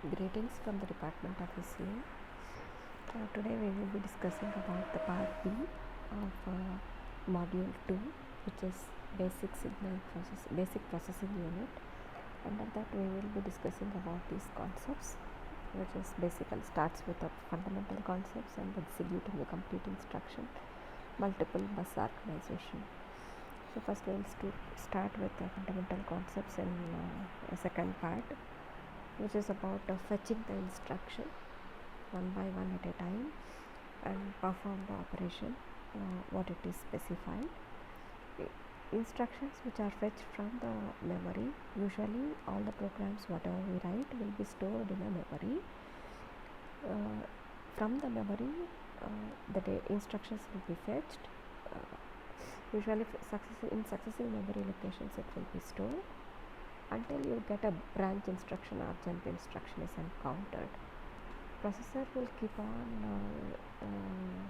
Greetings from the Department of SEA. Today we will be discussing about the part B of module 2, which is basic processing unit. Under that we will be discussing about these concepts, which is basically starts with the fundamental concepts and executing the complete instruction, multiple bus organization. So first we will start with the fundamental concepts in a second part, which is about fetching the instruction one by one at a time and perform the operation what it is specified. Instructions which are fetched from the memory, usually all the programs whatever we write will be stored in a memory. From the memory the instructions will be fetched. Usually in successive memory locations it will be stored until you get a branch instruction or jump instruction is encountered. Processor will keep on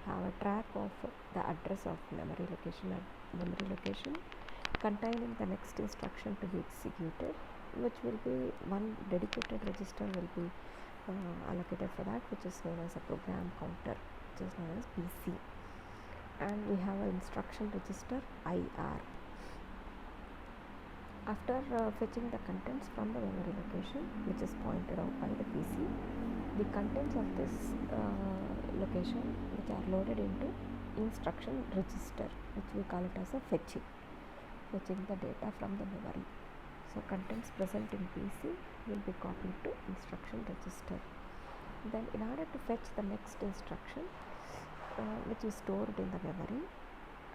have a track of the address of memory location containing the next instruction to be executed, which will be one dedicated register will be allocated for that, which is known as a program counter, which is known as PC. And we have an instruction register IR. After fetching the contents from the memory location, which is pointed out by the PC, the contents of this location which are loaded into instruction register, which we call it as a fetching the data from the memory. So contents present in PC will be copied to instruction register. Then in order to fetch the next instruction which is stored in the memory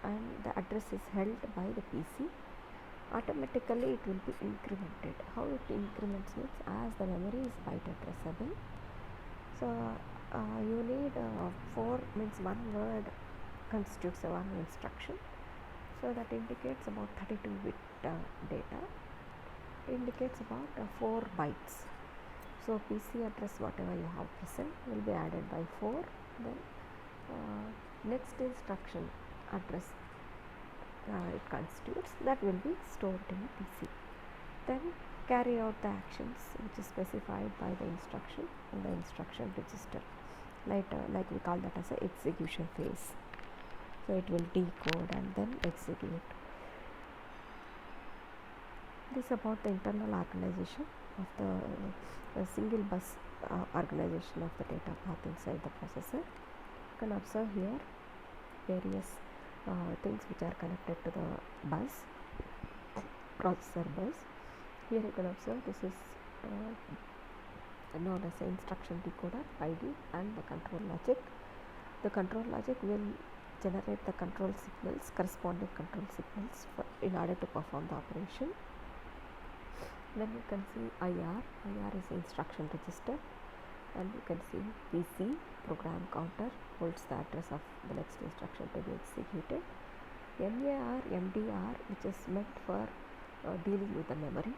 and the address is held by the PC, automatically it will be incremented. How it increments means as the memory is byte addressable. So you need 4 means one word constitutes one instruction. So that indicates about 32-bit data. Indicates about 4 bytes. So PC address whatever you have present will be added by 4. Then next instruction address it constitutes, that will be stored in PC. Then carry out the actions which is specified by the instruction in the instruction register. Later, like we call that as a execution phase. So it will decode and then execute. This is about the internal organization of the single bus organization of the data path inside the processor. You can observe here various things which are connected to the bus, processor bus. Here you can observe this is known as the instruction decoder ID and the control logic. The control logic will generate the control signals, corresponding control signals in order to perform the operation. Then you can see IR is the instruction register, and you can see PC, program counter, holds the address of the next instruction to be executed. MAR, MDR, which is meant for dealing with the memory.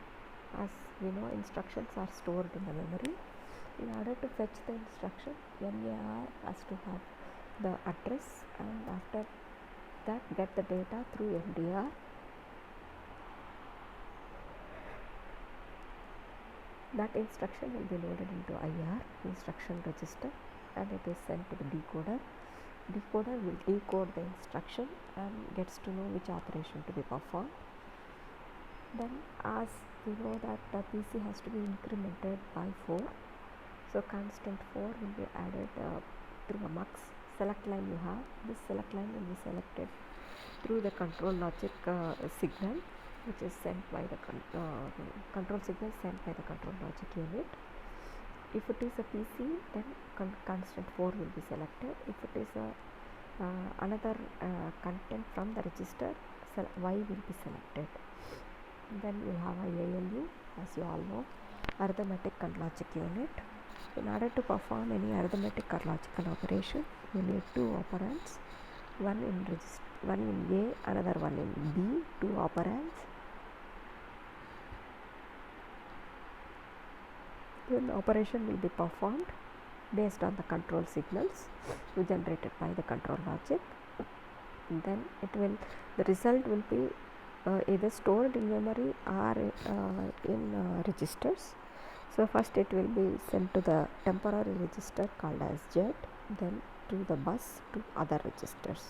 As we know, instructions are stored in the memory. In order to fetch the instruction, MAR has to have the address, and after that get the data through MDR. That instruction will be loaded into IR, instruction register, and it is sent to the decoder. Decoder will decode the instruction and gets to know which operation to be performed. Then as we know that the PC has to be incremented by 4, so constant 4 will be added through a mux. Select line you have, this select line will be selected through the control logic signal, which is sent by the control signal sent by the control logic unit. If it is a PC, then constant 4 will be selected. If it is another content from the register, Y will be selected. Then you have ALU, as you all know, arithmetic and logic unit. In order to perform any arithmetic or logical operation, you need 2 operands, one in A, another one in B, 2 operands. Then the operation will be performed based on the control signals generated by the control logic. And then the result will be either stored in memory or in registers. So first it will be sent to the temporary register called as JET, then to the bus to other registers.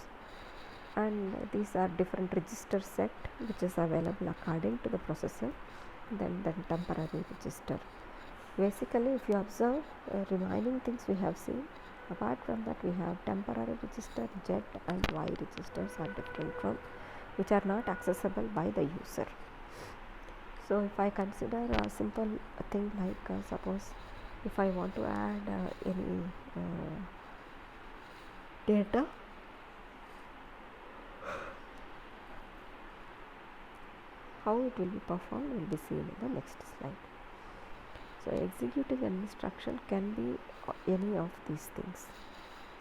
And these are different register set which is available according to the processor, then the temporary register. Basically, if you observe remaining things we have seen, apart from that we have temporary register, JET and Y registers are different from which are not accessible by the user. So if I consider a simple thing like suppose if I want to add any data, how it will be performed will be seen in the next slide. So executing an instruction can be any of these things.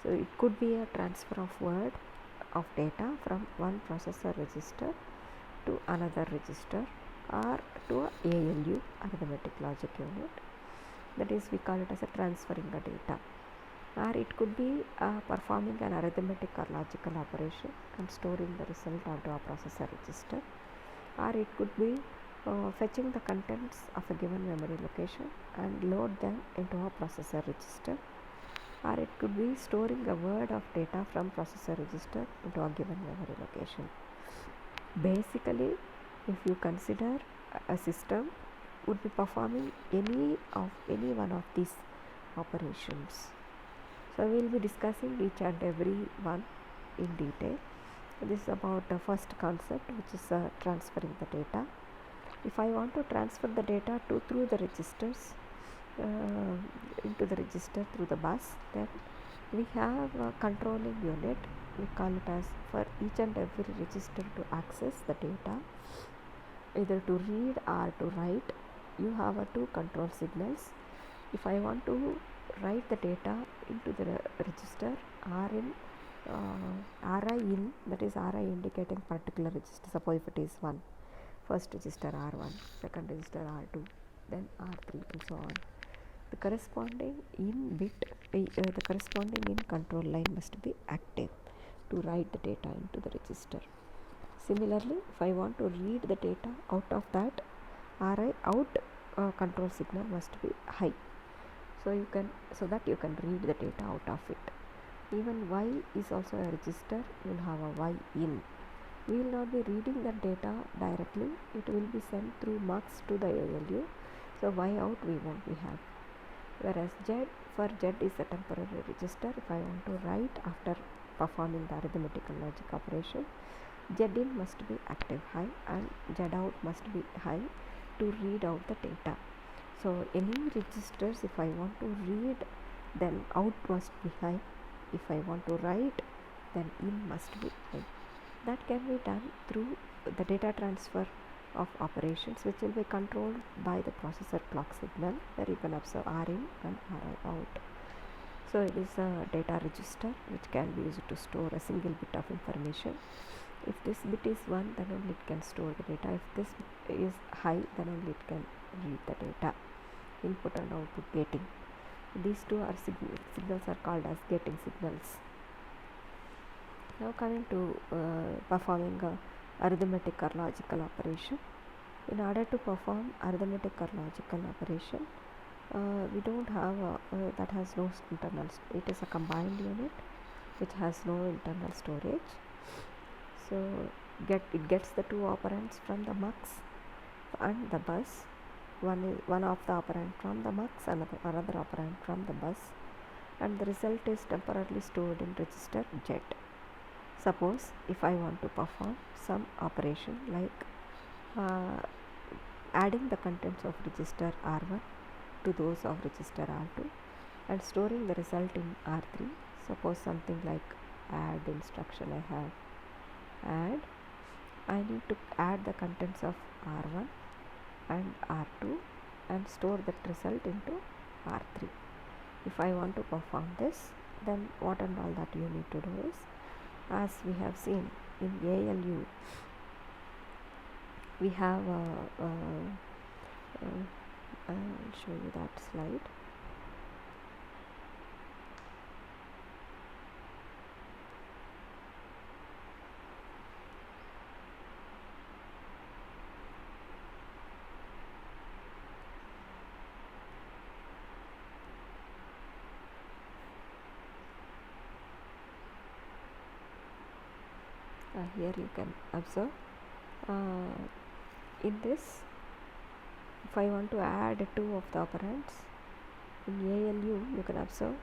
So it could be a transfer of word of data from one processor register to another register, or to a ALU, arithmetic logic unit, that is we call it as a transferring the data, or it could be performing an arithmetic or logical operation and storing the result onto a processor register, or it could be fetching the contents of a given memory location and load them into a processor register, or it could be storing a word of data from processor register into a given memory location. Basically, if you consider a system would be performing any one of these operations. So we will be discussing each and every one in detail. This is about the first concept, which is transferring the data. If I want to transfer the data through the registers into the register through the bus, then we have a controlling unit. We call it as for each and every register to access the data, either to read or to write. You have two control signals. If I want to write the data into the register RI in, that is RI indicating particular register. Suppose if it is first register R1, second register R2, then R3 and so on. The corresponding in bit, the corresponding in control line must be active to write the data into the register. Similarly, if I want to read the data out of that, RI out control signal must be high, so that you can read the data out of it. Even Y is also a register, you will have a Y in. We will not be reading the data directly, it will be sent through mux to the ALU, so Y out we won't be have. Whereas Z is a temporary register. If I want to write after performing the arithmetical logic operation, Z in must be active high and Z out must be high to read out the data. So any registers, if I want to read, then out must be high. If I want to write, then in must be high. That can be done through the data transfer of operations, which will be controlled by the processor clock signal, where you can observe R in and RI out. So it is a data register which can be used to store a single bit of information. If this bit is 1, then only it can store the data. If this is high, then only it can read the data. Input and output gating. These two are signals are called as gating signals. Now coming to performing arithmetic or logical operation. In order to perform arithmetic or logical operation, we don't have that has no internal. It is a combined unit which has no internal storage. So it gets the two operands from the mux and the bus. One of the operand from the mux, another operand from the bus, and the result is temporarily stored in register Z. Suppose if I want to perform some operation like adding the contents of register R1 to those of register R2 and storing the result in R3. Suppose something like add instruction I have. Add, I need to add the contents of R1 and R2 and store that result into R3. If I want to perform this, then what and all that you need to do is, as we have seen in ALU, we have I'll show you that slide. Here you can observe in this, if I want to add two of the operands in ALU, you can observe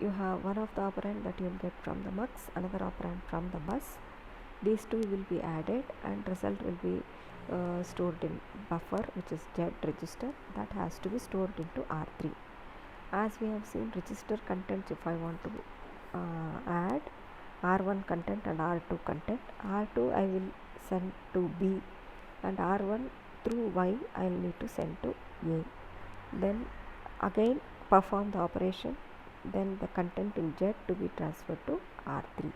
you have one of the operand that you will get from the mux, another operand from the bus. These two will be added and result will be stored in buffer, which is Z register, that has to be stored into R3. As we have seen register contents, if I want to add R1 content and R2 content, R2 I will send to B and R1 through Y I will need to send to A. Then again perform the operation, then the content in Z to be transferred to R3.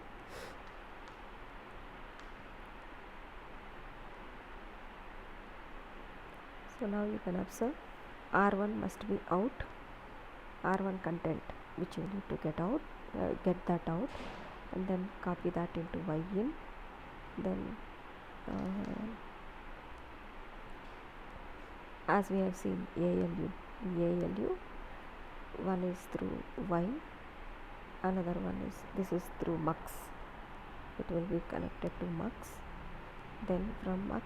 So now you can observe R1 must be out, R1 content which you need to get that out, and then copy that into Y in. Then as we have seen ALU, one is through Y, another one is, this is through mux, it will be connected to mux, then from mux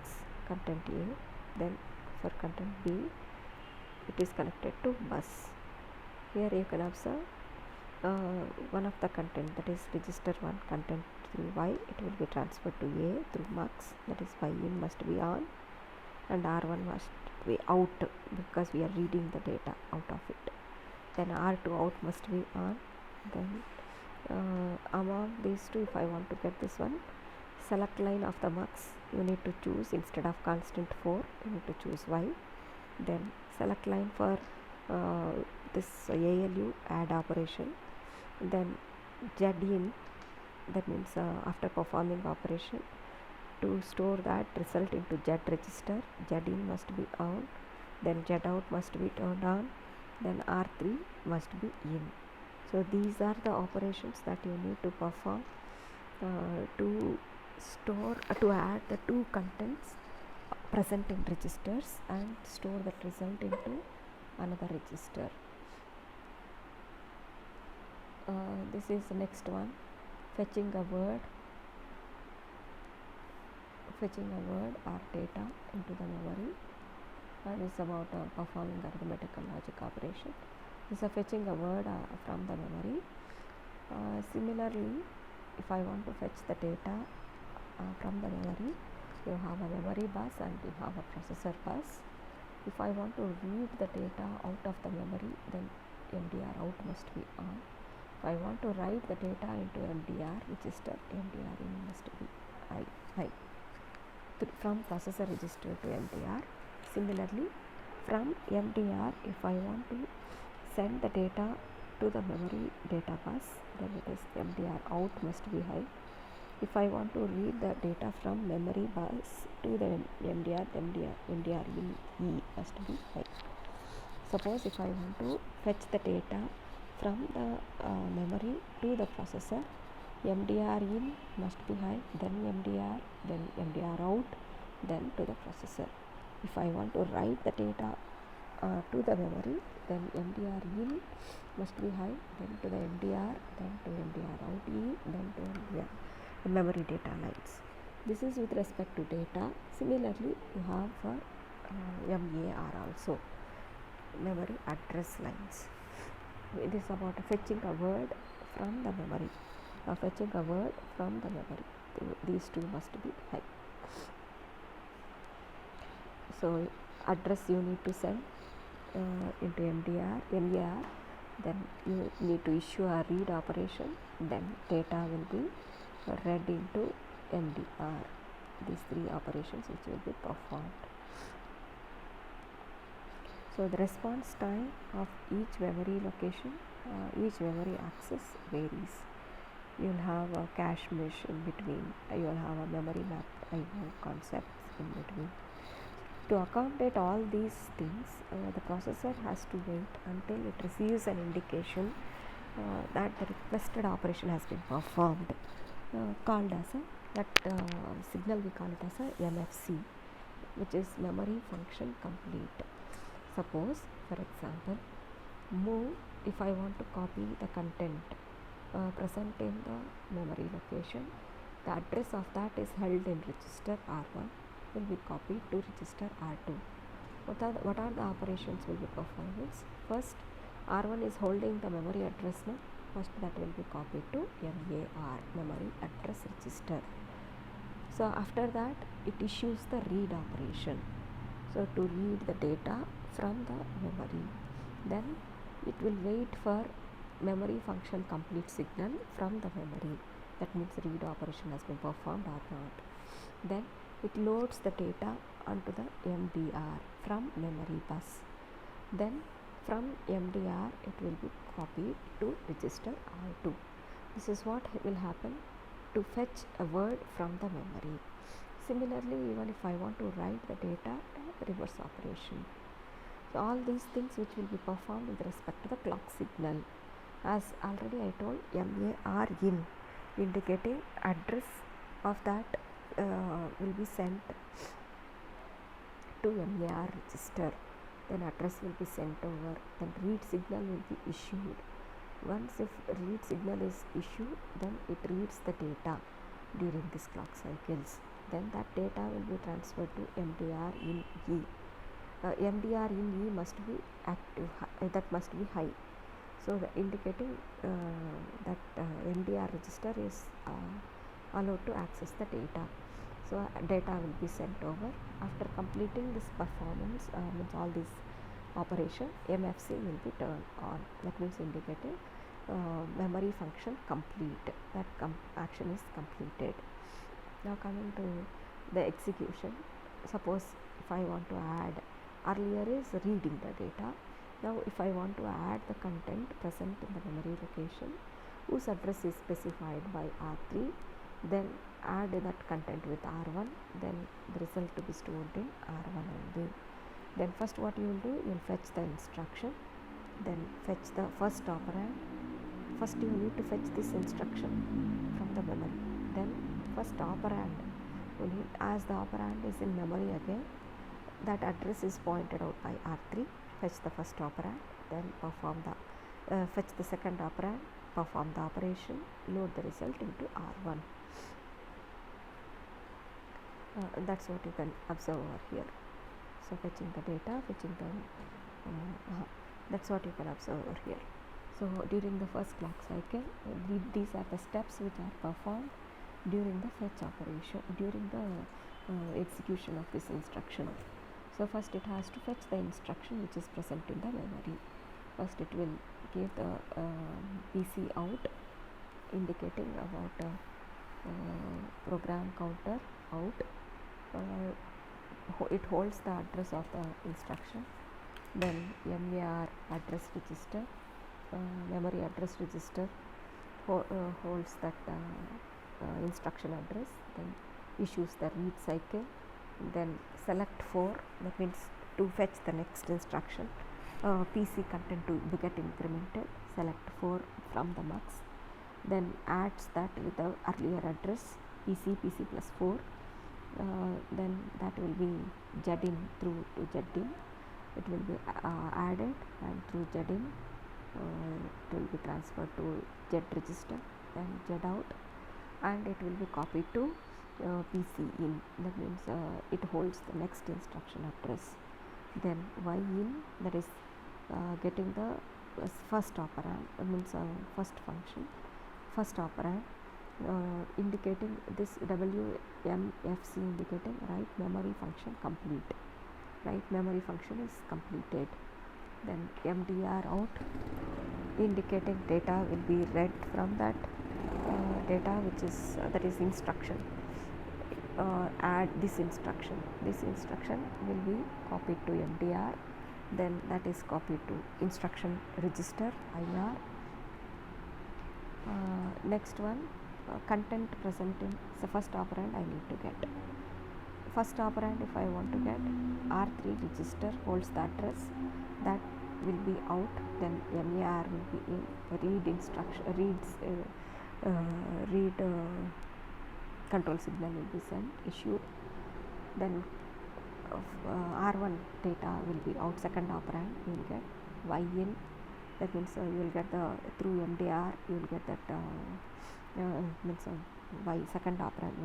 content A, then for content B it is connected to bus. Here you can observe one of the content, that is register 1 content through Y, it will be transferred to A through mux, that is Y in must be on and R1 must be out because we are reading the data out of it. Then R2 out must be on. Then among these two, if I want to get this one, select line of the mux, you need to choose, instead of constant 4 you need to choose Y. Then select line for this ALU add operation, then Z in, that means after performing operation, to store that result into Z register, Z in must be on, then Z out must be turned on, then R3 must be in. So these are the operations that you need to perform to store, to add the two contents present in registers and store that result into another register. This is the next one, fetching a word or data into the memory. This is about performing arithmetical logic operation. This is fetching a word from the memory. Similarly, if I want to fetch the data from the memory, you have a memory bus and you have a processor bus. If I want to read the data out of the memory, then MDR out must be on. If I want to write the data into MDR register, MDR in must be high. From processor register to MDR. Similarly, from MDR, if I want to send the data to the memory data bus, then it is MDR out must be high. If I want to read the data from memory bus to the MDR in E must be high. Suppose if I want to fetch the data from the memory to the processor, MDR in must be high, then MDR out, then to the processor. If I want to write the data to the memory, then MDR in must be high, then to the MDR, then to MDR out E, then to MDR, the memory data lines. This is with respect to data. Similarly, you have for MAR also, memory address lines. It is about fetching a word from the memory. Fetching a word from the memory. These two must be high. So address you need to send into MAR, then you need to issue a read operation, then data will be read into MDR. These three operations which will be performed. So the response time of each memory location, each memory access varies. You will have a cache mesh in between, you will have a memory map IO concepts in between. To accommodate all these things, the processor has to wait until it receives an indication that the requested operation has been performed, called as that signal we call it as a MFC, which is memory function complete. Suppose, for example, move, if I want to copy the content present in the memory location the address of that is held in register R1 will be copied to register R2. What are the operations will be performed? First, R1 is holding the memory address now. First that will be copied to MAR, memory address register. So after that it issues the read operation. So to read the data from the memory. Then it will wait for memory function complete signal from the memory. That means read operation has been performed or not. Then it loads the data onto the MDR from memory bus. Then from MDR it will be copied to register R2. This is what will happen to fetch a word from the memory. Similarly, even if I want to write the data, reverse operation. So all these things which will be performed with respect to the clock signal. As already I told, MAR in indicating address of that will be sent to MAR register. Then address will be sent over. Then read signal will be issued. Once if read signal is issued, then it reads the data during this clock cycles. Then that data will be transferred to MDR in E. MDR in E must be active, that must be high. So the indicating that MDR register is allowed to access the data. So data will be sent over. After completing this performance, means all this operation, MFC will be turned on. That means indicating memory function complete. That action is completed. Now coming to the execution. Suppose if I want to add, earlier is reading the data. Now if I want to add the content present in the memory location whose address is specified by R3, then add that content with R1, then the result to be stored in R1 only. Then first what you will do, you will fetch the instruction, then fetch the first operand. First you need to fetch this instruction from the memory. Then first operand, you need, as the operand is in memory again, that address is pointed out by R3. Fetch the first operand, then perform the fetch the second operand, perform the operation, load the result into R1. That's what you can observe over here. So fetching the data, fetching the that's what you can observe over here. So during the first clock cycle, these are the steps which are performed during the fetch operation, during the execution of this instruction. So first it has to fetch the instruction which is present in the memory. First it will give the PC out, indicating about program counter out. It holds the address of the instruction. Then MAR address register, memory address register holds that instruction address. Then issues the read cycle. Then select 4, that means to fetch the next instruction, PC content to get incremented. Select 4 from the mux. Then adds that with the earlier address PC plus 4. Then that will be ZIN through to ZIN. It will be added, and through ZIN it will be transferred to Z register, then Z out, and it will be copied to PC in. That means it holds the next instruction address. Then Y in, that is getting the first operand, means first function, first operand, indicating this WMFC indicating write memory function complete. Write memory function is completed. Then MDR out, indicating data will be read from that data which is that is instruction. Add this instruction. This instruction will be copied to MDR. Then that is copied to instruction register IR. Next one, content present in the first operand I need to get. First operand, if I want to get, R3 register holds the address, that will be out. Then MAR will be in. Read instruction read control signal will be sent, issued. Then R1 data will be out. Second operand you will get Y in, that means you will get the through MDR you will get that means y, second operand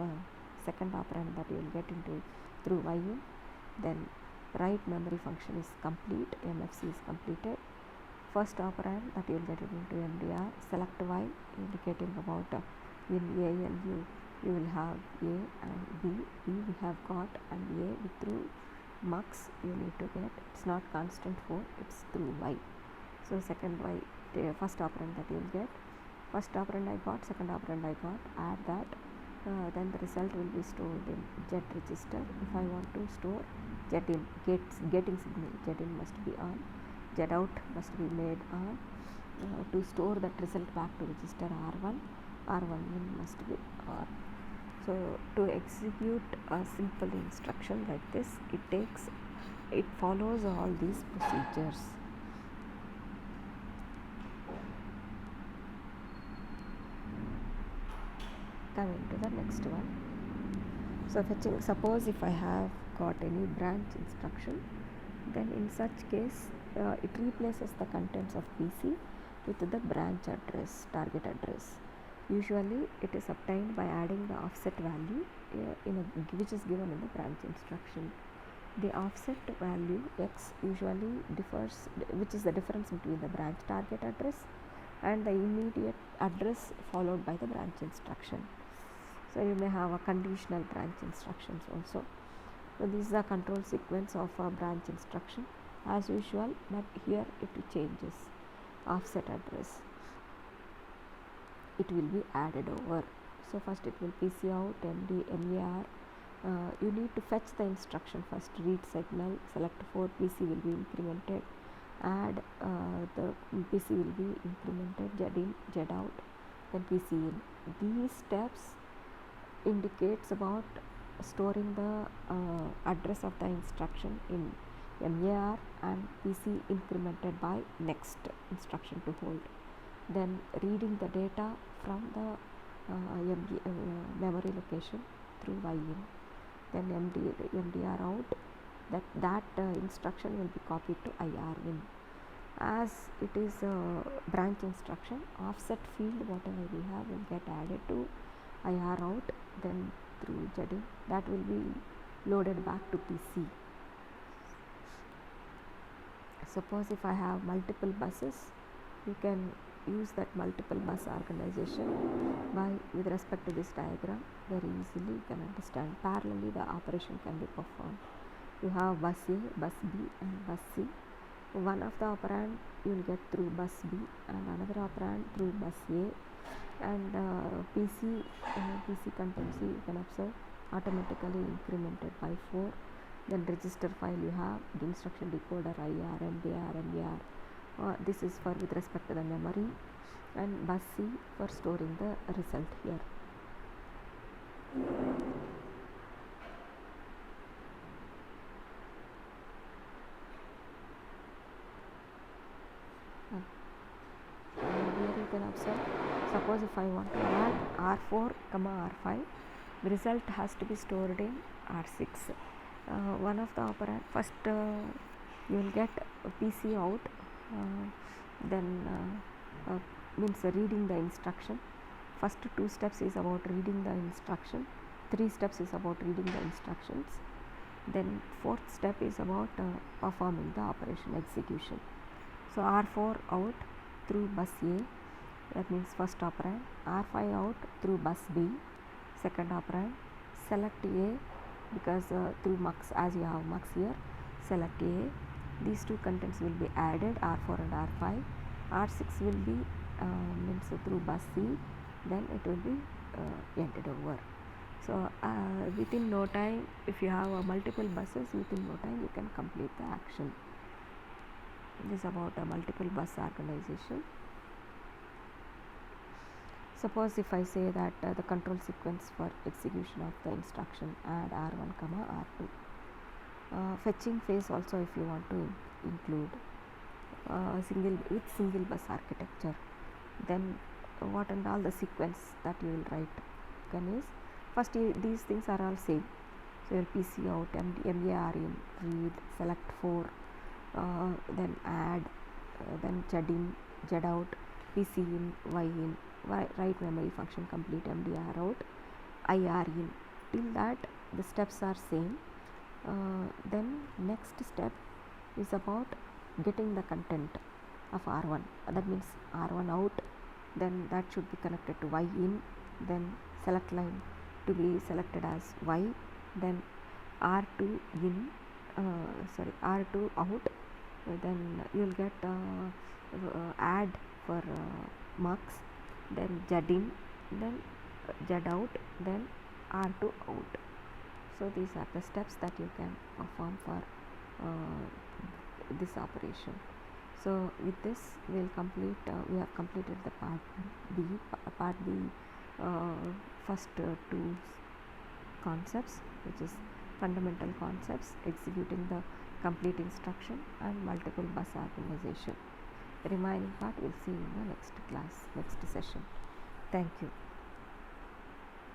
that you will get into through y in. Then write memory function is complete, MFC is completed. First operand that you will get it into MDR, select y, indicating about in A and U you will have A and B we have got, and A with through mux you need to get, it's not constant 4, it's through y. So second y, first operand that you will get, first operand I got, second operand I got, add that, then the result will be stored in Z register. If I want to store Z in, getting signal, Z in must be on, Z out must be made on. To store that result back to register R1, R1 in must be on. So to execute a simple instruction like this, it follows all these procedures. Coming to the next one. So fetching, suppose if I have got any branch instruction, then in such case it replaces the contents of PC with the branch address, target address. Usually it is obtained by adding the offset value which is given in the branch instruction. The offset value x usually differs, which is the difference between the branch target address and the immediate address followed by the branch instruction. So you may have a conditional branch instructions also. So this is the control sequence of a branch instruction as usual, but here it changes. Offset address, it will be added over. So first it will PC out, MD, MAR. You need to fetch the instruction first, read signal, select 4, PC will be incremented, add, the PC will be incremented, Z in, Z out, then PC in. These steps indicates about storing the address of the instruction in MAR and PC incremented by next instruction to hold. Then reading the data from the memory location through y in. Then MDR out, that instruction will be copied to IR in. As it is a branch instruction, offset field whatever we have will get added to IR out, then through Z in, that will be loaded back to PC. Suppose if I have multiple buses, you can use that multiple bus organization by, with respect to this diagram, very easily you can understand. Parallelly the operation can be performed. You have bus A, bus B and bus C. One of the operand you will get through bus B and another operand through bus A, and PC contents you can observe automatically incremented by 4. Then register file you have the instruction decoder IR, MDR, MBR. This is for with respect to the memory, and bus C for storing the result here. Here you can observe, suppose if I want to add R4, R5, the result has to be stored in R6. One of the operand, first you will get PC out, then means reading the instruction. First 2 steps is about reading the instruction, 3 steps is about reading the instructions, then 4th step is about performing the operation execution. So R4 out through bus A, that means first operand, R5 out through bus B, second operand, select A because through mux, as you have mux here, select A. These 2 contents will be added, R4 and R5. R6 will be means through bus C, then it will be ended over. So within no time, if you have multiple buses, within no time you can complete the action. This is about a multiple bus organization. Suppose if I say that the control sequence for execution of the instruction add R1, R2. Fetching phase also if you want to include single bus architecture. Then what and all the sequence that you will write is, first these things are all same. So your PC out, MAR in, read, select 4, then add, then Z in, Z out, PC in, Y in, write memory function complete, MDR out, IR in. Till that the steps are same. Then next step is about getting the content of R1. That means R1 out, then that should be connected to Y in, then select line to be selected as Y, then R2 in, R2 out, then you'll get add for marks, then Z in, then Z out, then R2 out. So these are the steps that you can perform for this operation. So with this we have completed the part B. First two concepts, which is fundamental concepts, executing the complete instruction, and multiple bus organization. The remaining part we'll see in the next class, next session. Thank you.